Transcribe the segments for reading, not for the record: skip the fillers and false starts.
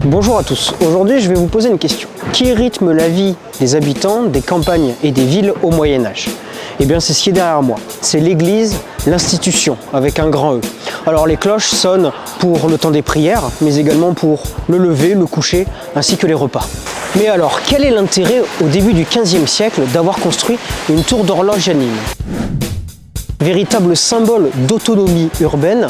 Bonjour à tous, aujourd'hui je vais vous poser une question. Qui rythme la vie des habitants des campagnes et des villes au Moyen-Âge? Eh bien c'est ce qui est derrière moi, c'est l'église, l'institution, avec un grand E. Alors les cloches sonnent pour le temps des prières, mais également pour le lever, le coucher, ainsi que les repas. Mais alors, quel est l'intérêt au début du XVe siècle d'avoir construit une tour d'horloge à Nîmes? Véritable symbole d'autonomie urbaine,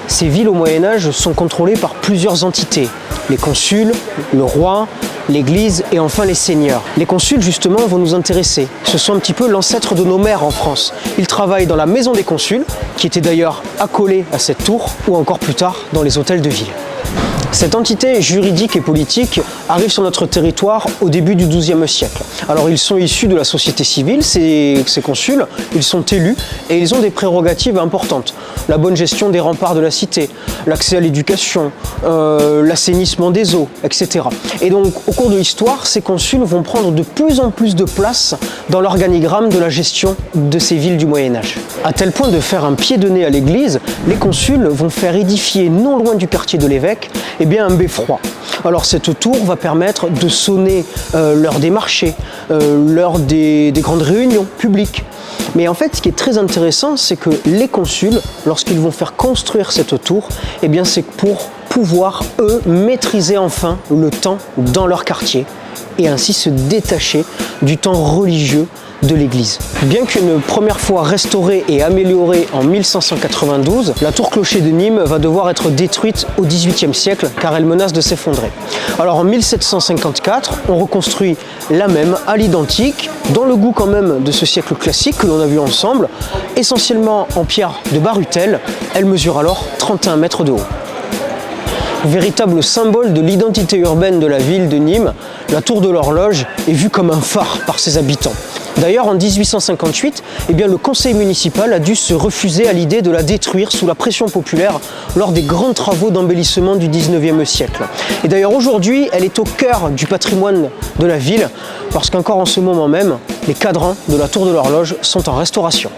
ces villes au Moyen-Âge sont contrôlées par plusieurs entités. Les consuls, le roi, l'église et enfin les seigneurs. Les consuls justement vont nous intéresser. Ce sont un petit peu l'ancêtre de nos maires en France. Ils travaillent dans la maison des consuls, qui était d'ailleurs accolée à cette tour, ou encore plus tard dans les hôtels de ville. Cette entité juridique et politique arrive sur notre territoire au début du XIIe siècle. Alors ils sont issus de la société civile, ces consuls, ils sont élus et ils ont des prérogatives importantes. La bonne gestion des remparts de la cité, l'accès à l'éducation, l'assainissement des eaux, etc. Et donc au cours de l'histoire, ces consuls vont prendre de plus en plus de place dans l'organigramme de la gestion de ces villes du Moyen-Âge. À tel point de faire un pied de nez à l'église, les consuls vont faire édifier non loin du quartier de l'évêque un beffroi. Alors cette tour va permettre de sonner l'heure des marchés, l'heure des grandes réunions publiques. Mais en fait, ce qui est très intéressant, c'est que les consuls, lorsqu'ils vont faire construire cette tour, c'est pour pouvoir, eux, maîtriser enfin le temps dans leur quartier et ainsi se détacher du temps religieux de l'église. Bien qu'une première fois restaurée et améliorée en 1592, la tour clocher de Nîmes va devoir être détruite au XVIIIe siècle car elle menace de s'effondrer. Alors en 1754, on reconstruit la même à l'identique, dans le goût quand même de ce siècle classique que l'on a vu ensemble, essentiellement en pierre de Barutel. Elle mesure alors 31 mètres de haut. Véritable symbole de l'identité urbaine de la ville de Nîmes, la tour de l'horloge est vue comme un phare par ses habitants. D'ailleurs, en 1858, le conseil municipal a dû se refuser à l'idée de la détruire sous la pression populaire lors des grands travaux d'embellissement du 19e siècle. Et d'ailleurs, aujourd'hui, elle est au cœur du patrimoine de la ville, parce qu'encore en ce moment même, les cadrans de la tour de l'horloge sont en restauration.